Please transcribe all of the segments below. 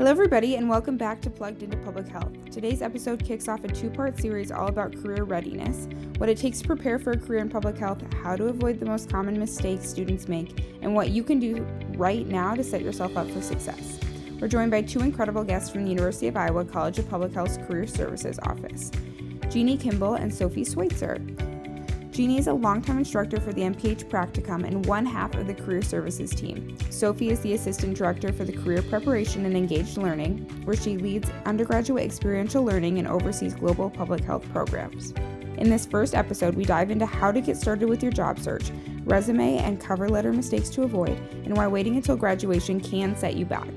Hello everybody and welcome back to Plugged Into Public Health. Today's episode kicks off a two-part series all about career readiness, what it takes to prepare for a career in public health, how to avoid the most common mistakes students make, and what you can do right now to set yourself up for success. We're joined by two incredible guests from the University of Iowa College of Public Health's Career Services Office, Jeanie Kimbel and Sophie Switzer. Jeanie is a longtime instructor for the MPH Practicum and one half of the Career Services team. Sophie is the Assistant Director for the Career Preparation and Engaged Learning, where she leads undergraduate experiential learning and oversees global public health programs. In this first episode, we dive into how to get started with your job search, resume and cover letter mistakes to avoid, and why waiting until graduation can set you back.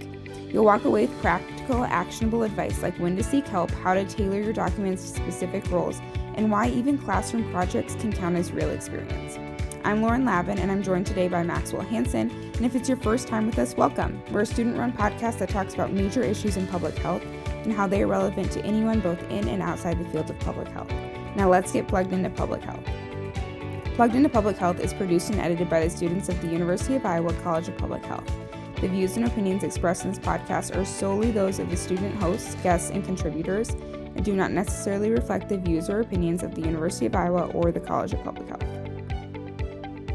You'll walk away with practical, actionable advice like when to seek help, how to tailor your documents to specific roles, and why even classroom projects can count as real experience. I'm Lauren Lavin, and I'm joined today by Maxwell Hansen, and if it's your first time with us, welcome. We're a student-run podcast that talks about major issues in public health and how they are relevant to anyone both in and outside the field of public health. Now let's get plugged into public health. Plugged into Public Health is produced and edited by the students of the University of Iowa College of Public Health. The views and opinions expressed in this podcast are solely those of the student hosts, guests, and contributors, and do not necessarily reflect the views or opinions of the University of Iowa or the College of Public Health.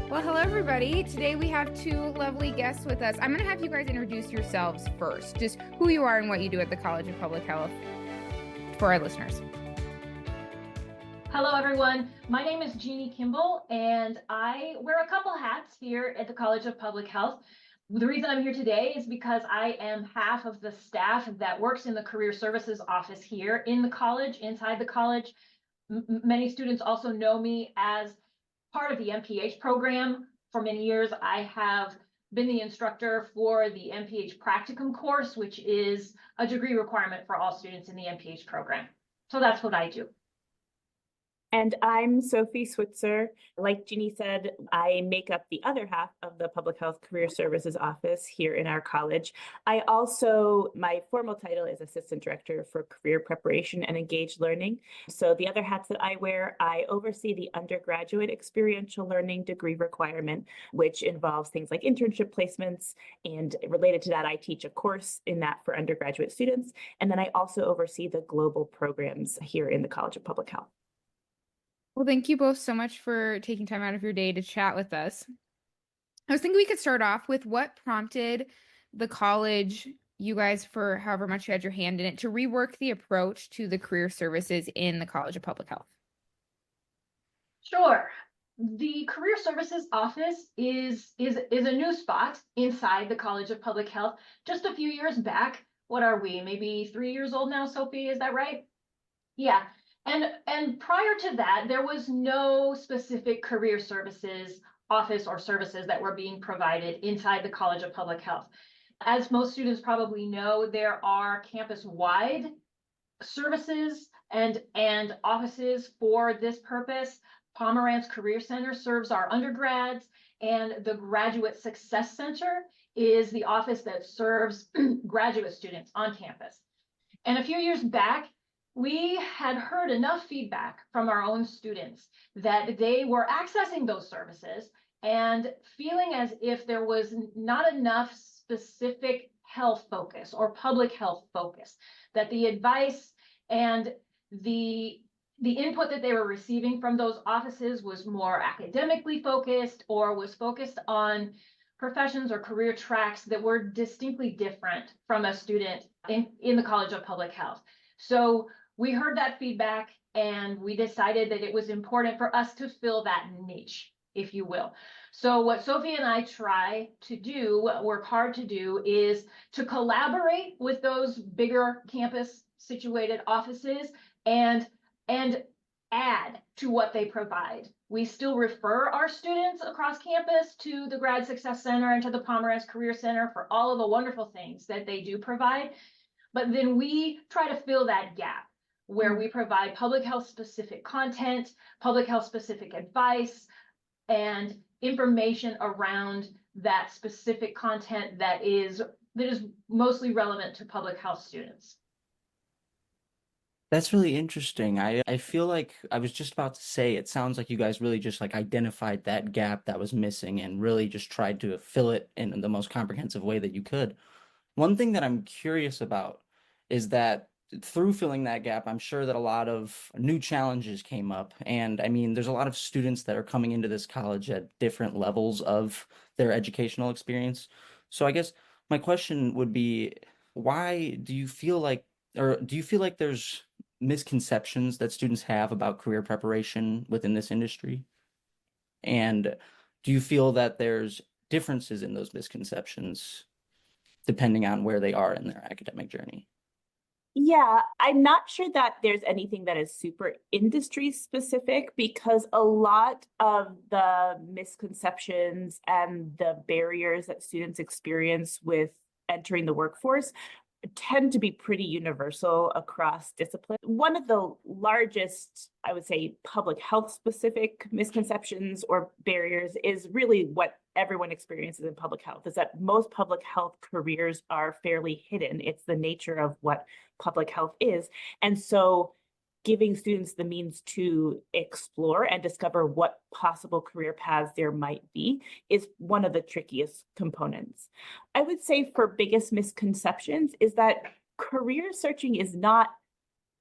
Well, hello everybody. Today we have two lovely guests with us. I'm going to have you guys introduce yourselves first, just who you are and what you do at the College of Public Health for our listeners. Hello everyone, my name is Jeanie Kimbel and I wear a couple hats here at the College of Public Health. The reason I'm here today is because I am half of the staff that works in the Career Services Office here in the college, inside the college. Many students also know me as part of the MPH program. For many years, I have been the instructor for the MPH Practicum course, which is a degree requirement for all students in the MPH program. So that's what I do. And I'm Sophie Switzer. Like Jeannie said, I make up the other half of the Public Health Career Services Office here in our college. My formal title is Assistant Director for Career Preparation and Engaged Learning. So the other hats that I wear, I oversee the undergraduate experiential learning degree requirement, which involves things like internship placements. And related to that, I teach a course in that for undergraduate students. And then I also oversee the global programs here in the College of Public Health. Well, thank you both so much for taking time out of your day to chat with us. I was thinking we could start off with what prompted the college, you guys, for however much you had your hand in it, to rework the approach to the career services in the College of Public Health. Sure. The Career Services Office is a new spot inside the College of Public Health. Just a few years back, what are we, maybe 3 years old now, Sophie, is that right? Yeah. And prior to that, there was no specific career services office or services that were being provided inside the College of Public Health. As most students probably know, there are campus-wide services and offices for this purpose. Pomerantz Career Center serves our undergrads, and the Graduate Success Center is the office that serves graduate students on campus. And a few years back, we had heard enough feedback from our own students that they were accessing those services and feeling as if there was not enough specific health focus or public health focus, that the advice and the input that they were receiving from those offices was more academically focused or was focused on professions or career tracks that were distinctly different from a student in the College of Public Health. So we heard that feedback and we decided that it was important for us to fill that niche, if you will. So what Sophie and I try to do, work hard to do, is to collaborate with those bigger campus situated offices and add to what they provide. We still refer our students across campus to the Grad Success Center and to the Pomerantz Career Center for all of the wonderful things that they do provide. But then we try to fill that gap where we provide public health specific content, public health specific advice, and information around that specific content that is mostly relevant to public health students. That's really interesting. I feel like I was just about to say, it sounds like you guys really just like identified that gap that was missing and really just tried to fill it in the most comprehensive way that you could. One thing that I'm curious about is that through filling that gap, I'm sure that a lot of new challenges came up. And I mean, there's a lot of students that are coming into this college at different levels of their educational experience. So I guess my question would be, why do you feel like, or do you feel like there's misconceptions that students have about career preparation within this industry? And do you feel that there's differences in those misconceptions depending on where they are in their academic journey? Yeah, I'm not sure that there's anything that is super industry specific because a lot of the misconceptions and the barriers that students experience with entering the workforce tend to be pretty universal across disciplines. One of the largest, I would say, public health specific misconceptions or barriers is really what everyone experiences in public health, is that most public health careers are fairly hidden. It's the nature of what public health is. And so giving students the means to explore and discover what possible career paths there might be is one of the trickiest components. I would say for biggest misconceptions is that career searching is not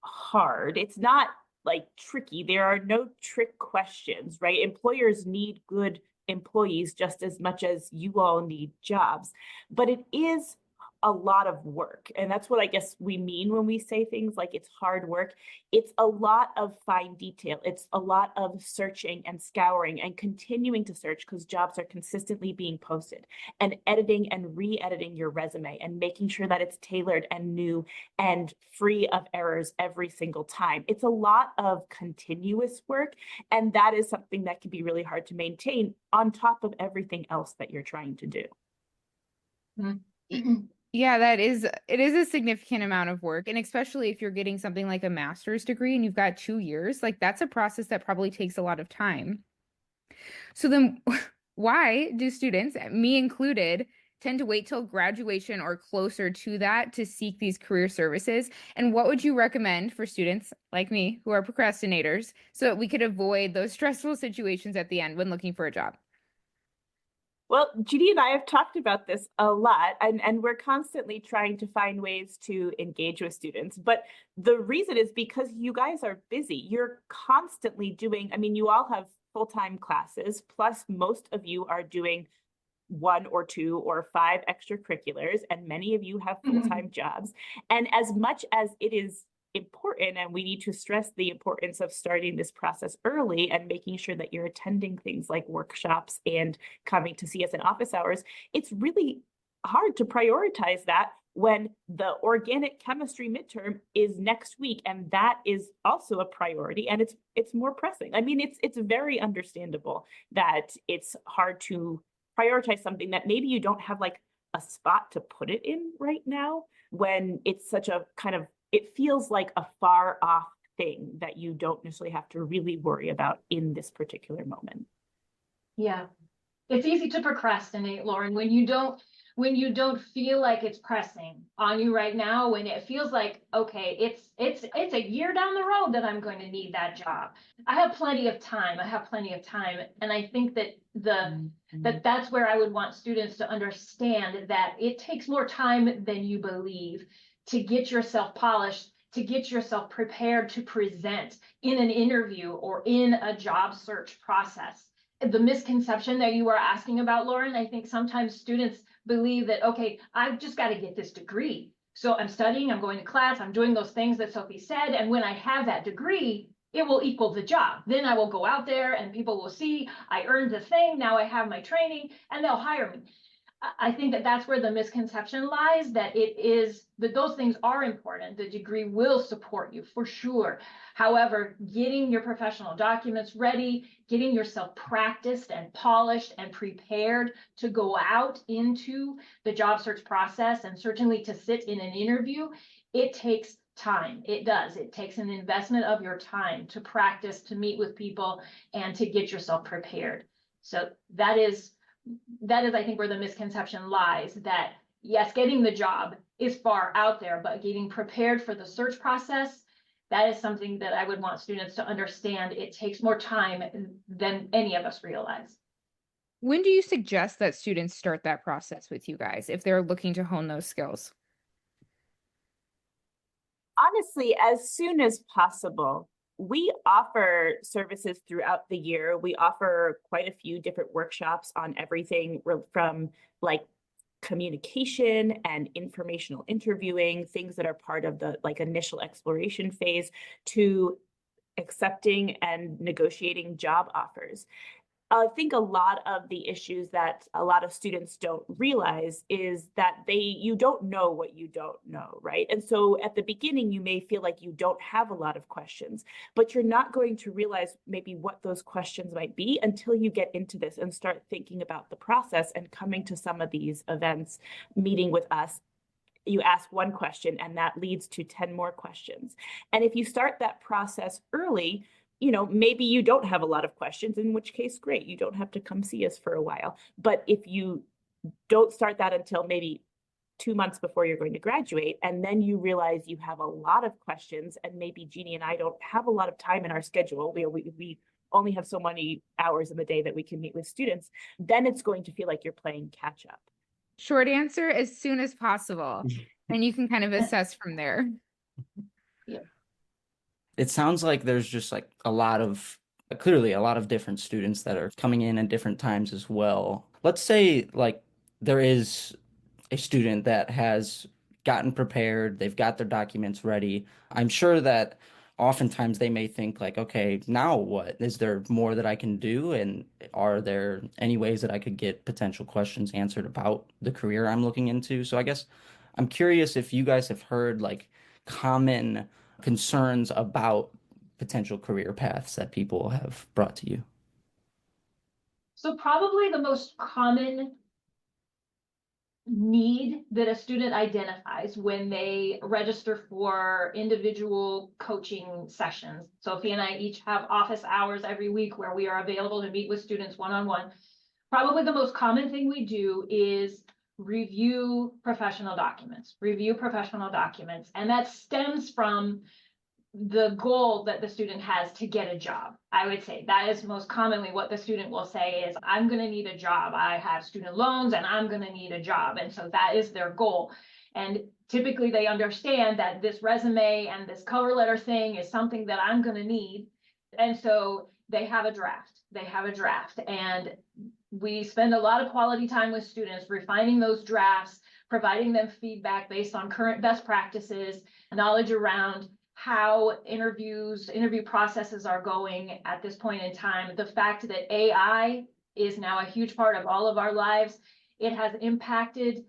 hard. It's not like tricky. There are no trick questions, right? Employers need good employees just as much as you all need jobs, but it is a lot of work. And that's what I guess we mean when we say things like it's hard work. It's a lot of fine detail. It's a lot of searching and scouring and continuing to search because jobs are consistently being posted, and editing and re-editing your resume and making sure that it's tailored and new and free of errors every single time. It's a lot of continuous work, and that is something that can be really hard to maintain on top of everything else that you're trying to do. Yeah, it is a significant amount of work. And especially if you're getting something like a master's degree and you've got 2 years, like that's a process that probably takes a lot of time. So then why do students, me included, tend to wait till graduation or closer to that to seek these career services? And what would you recommend for students like me who are procrastinators so that we could avoid those stressful situations at the end when looking for a job? Well, Jeanie and I have talked about this a lot, and we're constantly trying to find ways to engage with students. But the reason is because you guys are busy. You're constantly doing, I mean, you all have full-time classes, plus most of you are doing 1 or 2 or 5 extracurriculars, and many of you have full-time jobs. And as much as it is important, and we need to stress the importance of starting this process early and making sure that you're attending things like workshops and coming to see us in office hours, it's really hard to prioritize that when the organic chemistry midterm is next week, and that is also a priority, and it's more pressing. I mean, it's very understandable that it's hard to prioritize something that maybe you don't have like a spot to put it in right now, when it's such a kind of, it feels like a far off thing that you don't necessarily have to really worry about in this particular moment. Yeah, it's easy to procrastinate, Lauren, when you don't feel like it's pressing on you right now, when it feels like, okay, it's a year down the road that I'm going to need that job. I have plenty of time. And I think that that's where I would want students to understand that it takes more time than you believe to get yourself polished, to get yourself prepared to present in an interview or in a job search process. The misconception that you are asking about, Lauren, I think sometimes students believe that, okay, I've just got to get this degree. So I'm studying, I'm going to class, I'm doing those things that Sophie said. And when I have that degree, it will equal the job. Then I will go out there and people will see I earned the thing. Now I have my training and they'll hire me. I think that that's where the misconception lies, that that those things are important. The degree will support you for sure. However, getting your professional documents ready, getting yourself practiced and polished and prepared to go out into the job search process, and certainly to sit in an interview, it takes time. It does. It takes an investment of your time to practice, to meet with people, and to get yourself prepared. So that is, I think, where the misconception lies, that yes, getting the job is far out there, but getting prepared for the search process, that is something that I would want students to understand. It takes more time than any of us realize. When do you suggest that students start that process with you guys if they're looking to hone those skills? Honestly, as soon as possible. We offer services throughout the year. We offer quite a few different workshops on everything from like communication and informational interviewing, things that are part of the like initial exploration phase, to accepting and negotiating job offers. I think a lot of the issues that a lot of students don't realize is that you don't know what you don't know, right? And so at the beginning, you may feel like you don't have a lot of questions, but you're not going to realize maybe what those questions might be until you get into this and start thinking about the process and coming to some of these events, meeting with us. You ask one question and that leads to 10 more questions. And if you start that process early, maybe you don't have a lot of questions, in which case, great, you don't have to come see us for a while. But if you don't start that until maybe 2 months before you're going to graduate, and then you realize you have a lot of questions, and maybe Jeanie and I don't have a lot of time in our schedule, we only have so many hours in the day that we can meet with students, then it's going to feel like you're playing catch up. Short answer, as soon as possible. And you can kind of assess from there. It sounds like there's just like clearly a lot of different students that are coming in at different times as well. Let's say like there is a student that has gotten prepared, they've got their documents ready. I'm sure that oftentimes they may think like, okay, now what? Is there more that I can do? And are there any ways that I could get potential questions answered about the career I'm looking into? So I guess I'm curious if you guys have heard like common concerns about potential career paths that people have brought to you. So probably the most common need that a student identifies when they register for individual coaching sessions. Sophie and I each have office hours every week where we are available to meet with students one-on-one. Probably the most common thing we do is review professional documents, and that stems from the goal that the student has to get a job. I would say that is most commonly what the student will say is, I'm going to need a job. I have student loans and I'm going to need a job. And so that is their goal. And typically they understand that this resume and this cover letter thing is something that I'm going to need. And so they have a draft. And we spend a lot of quality time with students refining those drafts, providing them feedback based on current best practices, knowledge around how interview processes are going at this point in time. The fact that AI is now a huge part of all of our lives, it has impacted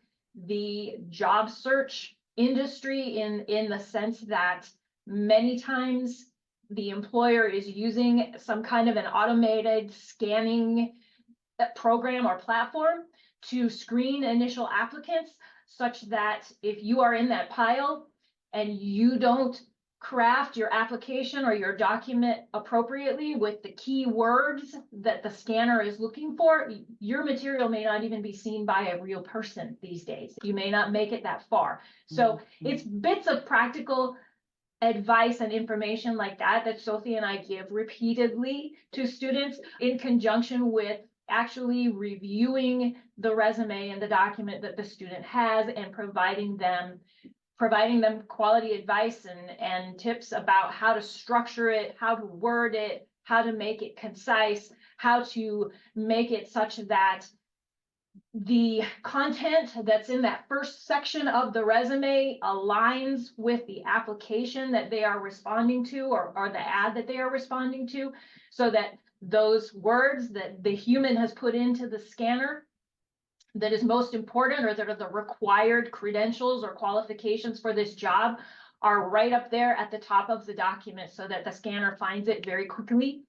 the job search industry in the sense that many times the employer is using some kind of an automated scanning program or platform to screen initial applicants, such that if you are in that pile and you don't craft your application or your document appropriately with the key words that the scanner is looking for, your material may not even be seen by a real person these days. You may not make it that far. So it's bits of practical advice and information like that Sophie and I give repeatedly to students in conjunction with actually reviewing the resume and the document that the student has and providing them quality advice and tips about how to structure it, how to word it, how to make it concise, how to make it such that the content that's in that first section of the resume aligns with the application that they are responding to or the ad that they are responding to, so that those words that the human has put into the scanner that is most important, or that are the required credentials or qualifications for this job, are right up there at the top of the document so that the scanner finds it very quickly.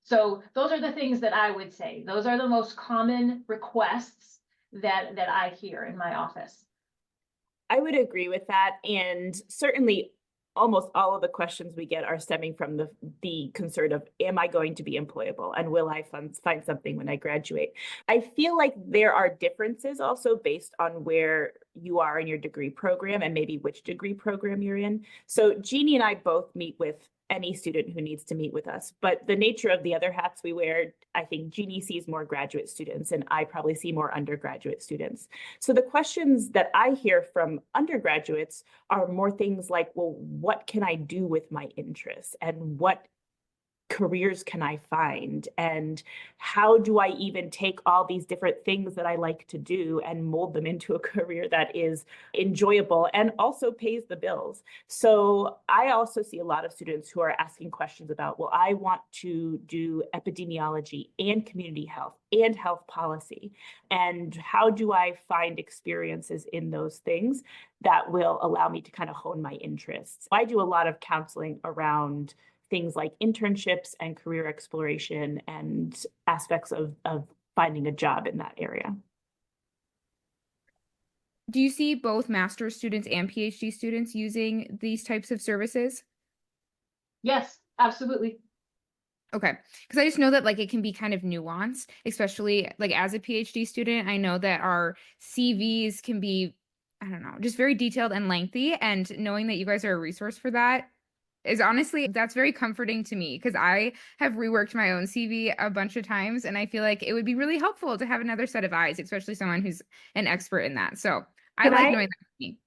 So those are the things that I would say. Those are the most common requests that I hear in my office. I would agree with that. And certainly almost all of the questions we get are stemming from the concern of, am I going to be employable and will I find something when I graduate? I feel like there are differences also based on where you are in your degree program and maybe which degree program you're in. So Jeanie and I both meet with any student who needs to meet with us. But the nature of the other hats we wear, I think Jeanie sees more graduate students and I probably see more undergraduate students. So the questions that I hear from undergraduates are more things like, well, what can I do with my interests, and what careers can I find? And how do I even take all these different things that I like to do and mold them into a career that is enjoyable and also pays the bills? So I also see a lot of students who are asking questions about, well, I want to do epidemiology and community health and health policy. And how do I find experiences in those things that will allow me to kind of hone my interests? I do a lot of counseling around things like internships and career exploration and aspects of finding a job in that area. Do you see both master's students and PhD students using these types of services? Yes, absolutely. Okay, because I just know that like it can be kind of nuanced, especially like as a PhD student. I know that our CVs can be, I don't know, just very detailed and lengthy. And knowing that you guys are a resource for that is honestly, that's very comforting to me, because I have reworked my own CV a bunch of times and I feel like it would be really helpful to have another set of eyes, especially someone who's an expert in that. So I Can like I- knowing that for me.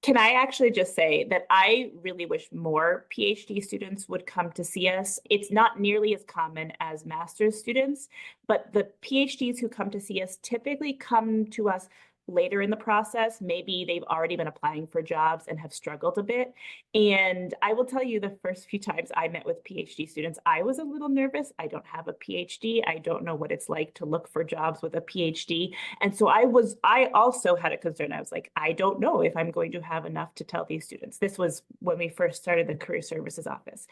Can I actually just say that I really wish more PhD students would come to see us? It's not nearly as common as master's students, but the PhDs who come to see us typically come to us later in the process. Maybe they've already been applying for jobs and have struggled a bit. And I will tell you, the first few times I met with PhD students, I was a little nervous. I don't have a PhD. I don't know what it's like to look for jobs with a PhD. And so I also had a concern. I was like, I don't know if I'm going to have enough to tell these students. This was when we first started the Career Services Office.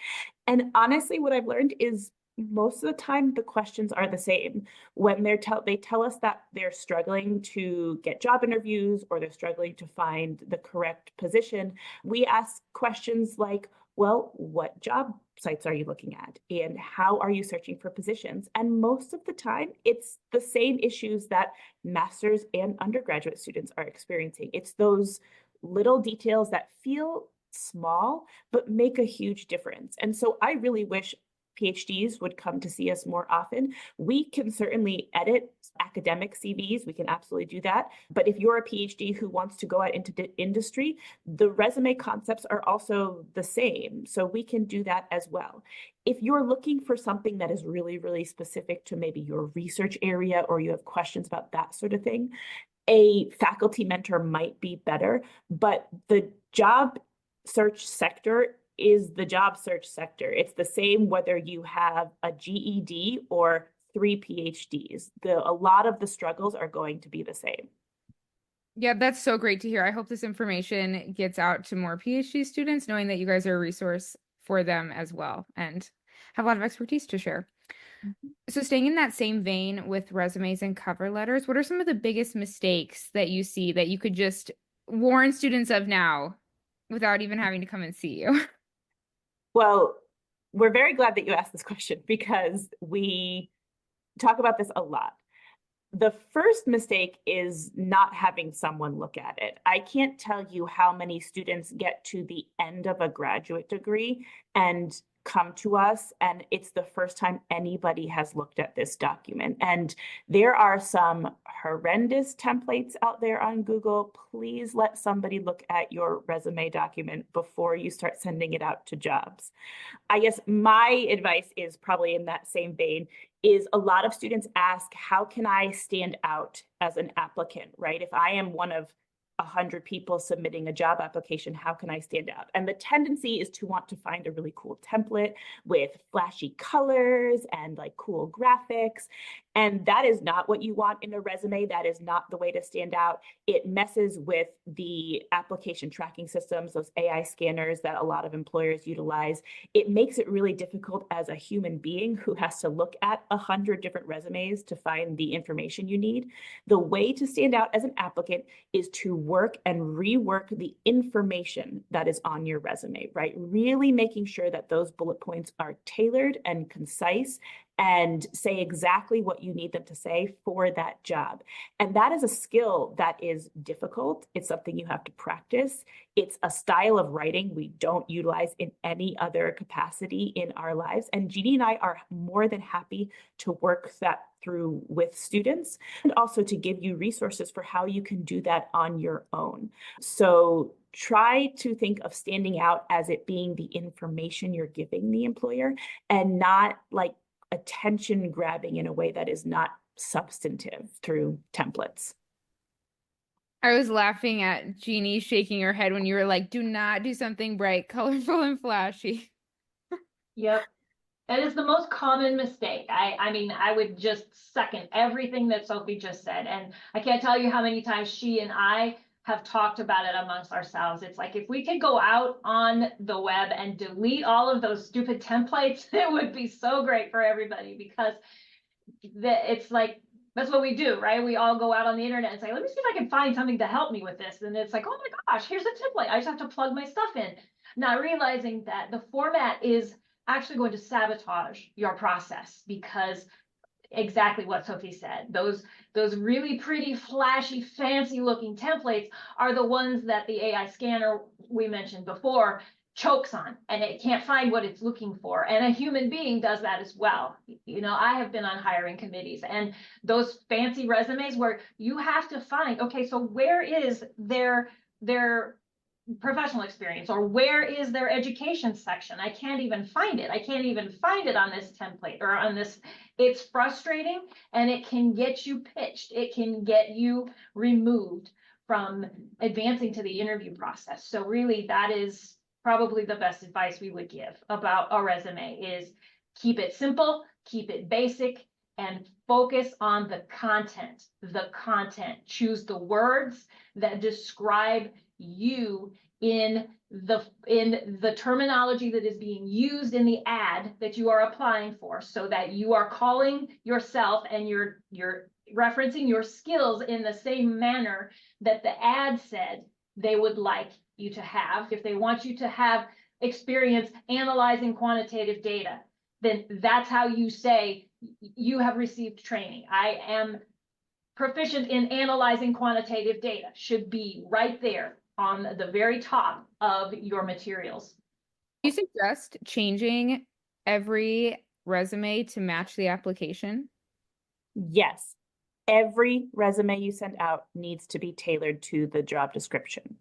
And honestly, what I've learned is most of the time the questions are the same. When they tell us that they're struggling to get job interviews or they're struggling to find the correct position, we ask questions like, well, what job sites are you looking at? And how are you searching for positions? And most of the time, it's the same issues that master's and undergraduate students are experiencing. It's those little details that feel small, but make a huge difference. And so I really wish PhDs would come to see us more often. We can certainly edit academic CVs. We can absolutely do that. But if you're a PhD who wants to go out into the industry, the resume concepts are also the same. So we can do that as well. If you're looking for something that is really, really specific to maybe your research area, or you have questions about that sort of thing, a faculty mentor might be better. But the job search sector is the job search sector. It's the same whether you have a GED or 3 PhDs. A lot of the struggles are going to be the same. Yeah, that's so great to hear. I hope this information gets out to more PhD students, knowing that you guys are a resource for them as well and have a lot of expertise to share. So staying in that same vein with resumes and cover letters, what are some of the biggest mistakes that you see that you could just warn students of now without even having to come and see you? Well, we're very glad that you asked this question because we talk about this a lot. The first mistake is not having someone look at it. I can't tell you how many students get to the end of a graduate degree and come to us, and it's the first time anybody has looked at this document. And there are some horrendous templates out there on Google. Please let somebody look at your resume document before you start sending it out to jobs. I guess my advice is probably in that same vein, is a lot of students ask, how can I stand out as an applicant, right? If I am one of 100 people submitting a job application, how can I stand out? And the tendency is to want to find a really cool template with flashy colors and like cool graphics. And that is not what you want in a resume. That is not the way to stand out. It messes with the application tracking systems, those AI scanners that a lot of employers utilize. It makes it really difficult as a human being who has to look at 100 different resumes to find the information you need. The way to stand out as an applicant is to work and rework the information that is on your resume, right? Really making sure that those bullet points are tailored and concise and say exactly what you need them to say for that job. And that is a skill that is difficult. It's something you have to practice. It's a style of writing we don't utilize in any other capacity in our lives. And Jeanie and I are more than happy to work that through with students, and also to give you resources for how you can do that on your own. So try to think of standing out as it being the information you're giving the employer, and not like attention grabbing in a way that is not substantive through templates. I was laughing at Jeanie shaking her head when you were like, do not do something bright, colorful, and flashy. Yep. That is the most common mistake. I mean, I would just second everything that Sophie just said. And I can't tell you how many times she and I have talked about it amongst ourselves. It's like, if we could go out on the web and delete all of those stupid templates, it would be so great for everybody, because it's like, that's what we do, right? We all go out on the internet and say, let me see if I can find something to help me with this. And it's like, oh my gosh, here's a template. I just have to plug my stuff in. Not realizing that the format is actually going to sabotage your process, because exactly what Sophie said, those really pretty, flashy, fancy looking templates are the ones that the AI scanner we mentioned before chokes on, and it can't find what it's looking for. And a human being does that as well. You know, I have been on hiring committees, and those fancy resumes where you have to find, okay, so where is their professional experience, or where is their education section? I can't even find it. I can't even find it on this template or on this. It's frustrating, and it can get you pitched. It can get you removed from advancing to the interview process. So really, that is probably the best advice we would give about a resume, is keep it simple, keep it basic, and focus on the content. Choose the words that describe you in the terminology that is being used in the ad that you are applying for, so that you are calling yourself and you're referencing your skills in the same manner that the ad said they would like you to have. If they want you to have experience analyzing quantitative data, then that's how you say you have received training. I am proficient in analyzing quantitative data, should be right there on the very top of your materials. Do you suggest changing every resume to match the application? Yes. Every resume you send out needs to be tailored to the job description.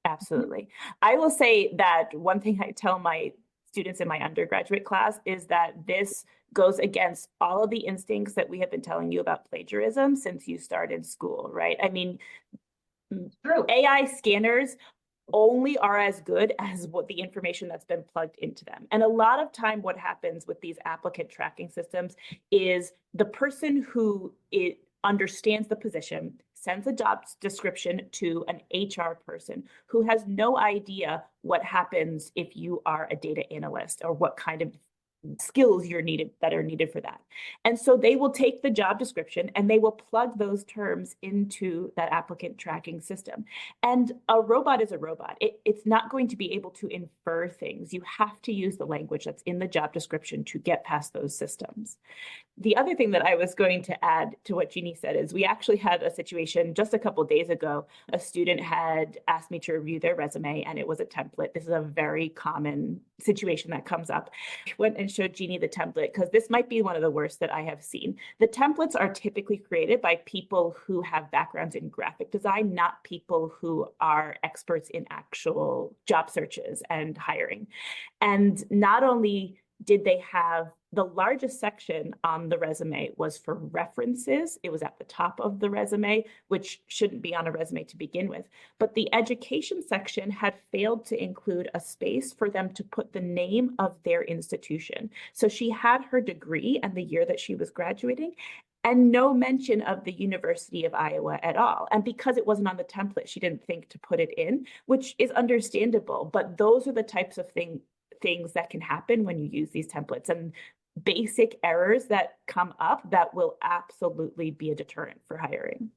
Absolutely. I will say that one thing I tell my students in my undergraduate class is that this goes against all of the instincts that we have been telling you about plagiarism since you started school, right? I mean, True. AI scanners only are as good as what the information that's been plugged into them. And a lot of time what happens with these applicant tracking systems is the person who understands the position sends a job description to an HR person who has no idea what happens if you are a data analyst, or what kind of skills are needed for that. And so they will take the job description and they will plug those terms into that applicant tracking system. And a robot is a robot. It's not going to be able to infer things. You have to use the language that's in the job description to get past those systems. The other thing that I was going to add to what Jeanie said is we actually had a situation just a couple of days ago. A student had asked me to review their resume, and it was a template. This is a very common situation that comes up. I went and showed Jeanie the template, because this might be one of the worst that I have seen. The templates are typically created by people who have backgrounds in graphic design, not people who are experts in actual job searches and hiring. And not only did they have the largest section on the resume was for references. It was at the top of the resume, which shouldn't be on a resume to begin with. But the education section had failed to include a space for them to put the name of their institution. So she had her degree and the year that she was graduating, and no mention of the University of Iowa at all. And because it wasn't on the template, she didn't think to put it in, which is understandable. But those are the types of things that can happen when you use these templates, and basic errors that come up that will absolutely be a deterrent for hiring.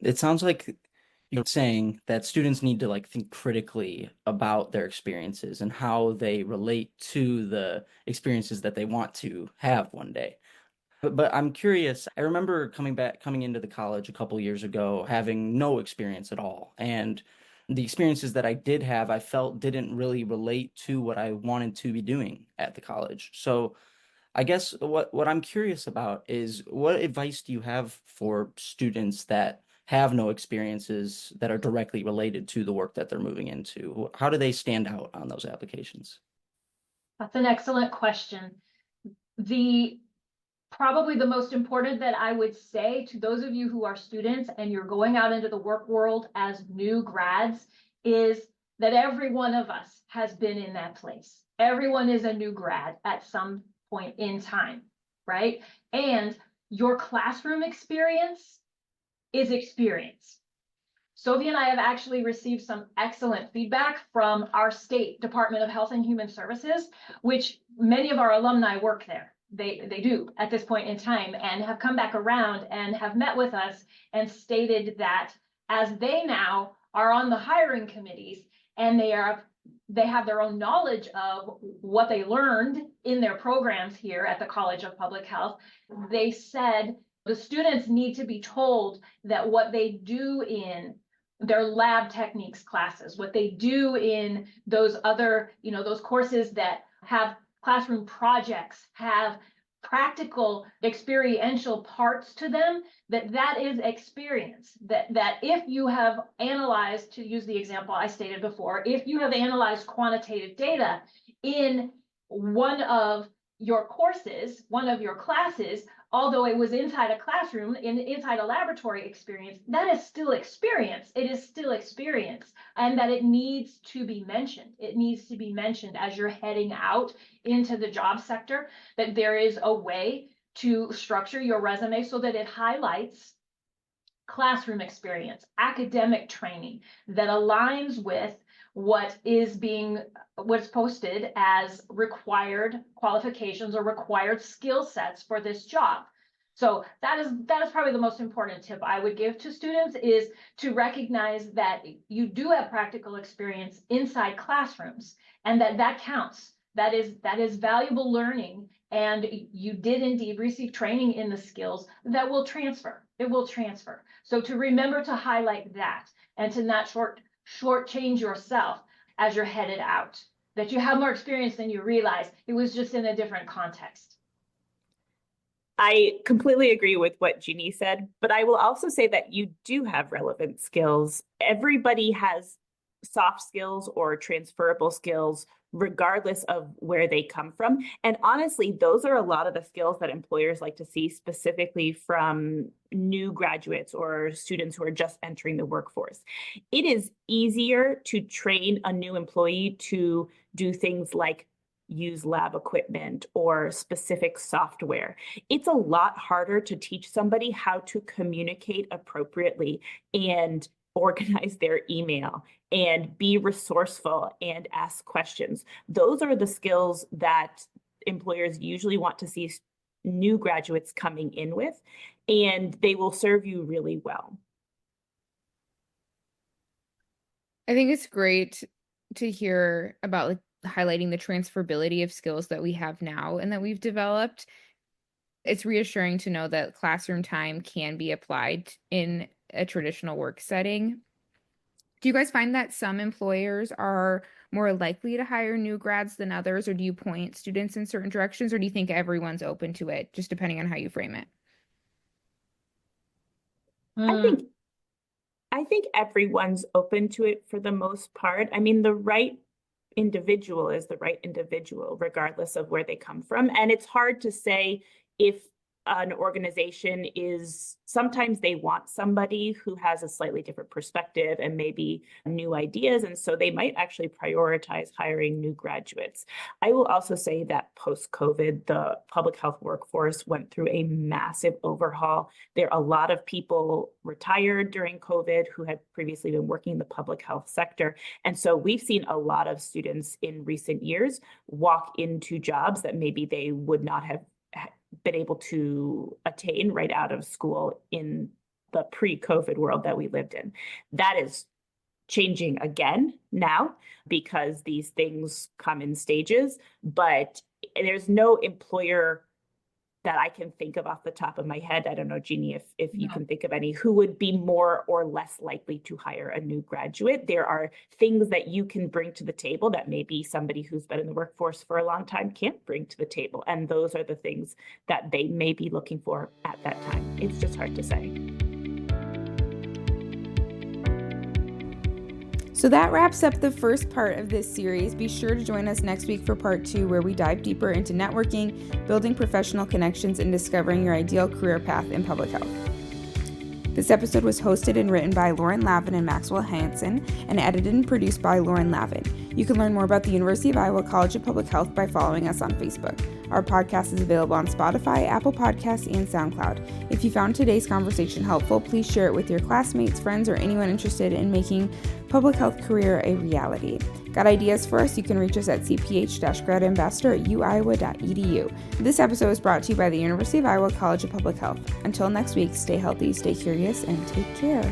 It sounds like You're saying that students need to like think critically about their experiences and how they relate to the experiences that they want to have one day. But I'm curious. I remember coming into the college a couple years ago, having no experience at all. And the experiences that I did have, I felt didn't really relate to what I wanted to be doing at the college. So I guess what I'm curious about is what advice do you have for students that have no experiences that are directly related to the work that they're moving into? How do they stand out on those applications? That's an excellent question. The Probably the most important that I would say to those of you who are students and you're going out into the work world as new grads is that every one of us has been in that place. Everyone is a new grad at some point in time, right? And your classroom experience is experience. Sophie and I have actually received some excellent feedback from our state Department of Health and Human Services, which many of our alumni work there. They do at this point in time, and have come back around and have met with us and stated that as they now are on the hiring committees and they have their own knowledge of what they learned in their programs here at the College of Public Health, they said the students need to be told that what they do in their lab techniques classes, what they do in those other, those courses that have classroom projects, have practical experiential parts to them, that is experience. That if you have analyzed, to use the example I stated before, if you have analyzed quantitative data in one of your courses, one of your classes, although it was inside a classroom, inside a laboratory experience, that is still experience. It is still experience, and that it needs to be mentioned. It needs to be mentioned as you're heading out into the job sector, that there is a way to structure your resume so that it highlights classroom experience, academic training that aligns with what's posted as required qualifications or required skill sets for this job. So that is probably the most important tip I would give to students, is to recognize that you do have practical experience inside classrooms, and that counts. That is valuable learning, and you did indeed receive training in the skills that will transfer. It will transfer. So to remember to highlight that, and to not shortchange yourself as you're headed out, that you have more experience than you realize. It was just in a different context. I completely agree with what Jeanie said, but I will also say that you do have relevant skills. Everybody has soft skills or transferable skills, regardless of where they come from. And honestly, those are a lot of the skills that employers like to see, specifically from new graduates or students who are just entering the workforce. It is easier to train a new employee to do things like use lab equipment or specific software. It's a lot harder to teach somebody how to communicate appropriately and organize their email and be resourceful and ask questions. Those are the skills that employers usually want to see new graduates coming in with, and they will serve you really well. I think it's great to hear about like highlighting the transferability of skills that we have now and that we've developed. It's reassuring to know that classroom time can be applied in a traditional work setting. Do you guys find that some employers are more likely to hire new grads than others, or do you point students in certain directions, or do you think everyone's open to it, just depending on how you frame it? I think everyone's open to it for the most part. I mean, the right individual is the right individual, regardless of where they come from. And it's hard to say if an organization sometimes they want somebody who has a slightly different perspective and maybe new ideas. And so they might actually prioritize hiring new graduates. I will also say that post-COVID, the public health workforce went through a massive overhaul. A lot of people retired during COVID who had previously been working in the public health sector. And so we've seen a lot of students in recent years walk into jobs that maybe they would not have been able to attain right out of school in the pre-COVID world that we lived in. That is changing again now because these things come in stages, but there's no employer that I can think of off the top of my head. I don't know, Jeanie, if you can think of any, who would be more or less likely to hire a new graduate. There are things that you can bring to the table that maybe somebody who's been in the workforce for a long time can't bring to the table. And those are the things that they may be looking for at that time. It's just hard to say. So that wraps up the first part of this series. Be sure to join us next week for part 2, where we dive deeper into networking, building professional connections, and discovering your ideal career path in public health. This episode was hosted and written by Lauren Lavin and Maxwell Hansen, and edited and produced by Lauren Lavin. You can learn more about the University of Iowa College of Public Health by following us on Facebook. Our podcast is available on Spotify, Apple Podcasts, and SoundCloud. If you found today's conversation helpful, please share it with your classmates, friends, or anyone interested in making public health career a reality. Got ideas for us? You can reach us at cph-gradambassador@uiowa.edu. This episode was brought to you by the University of Iowa College of Public Health. Until next week, stay healthy, stay curious, and take care.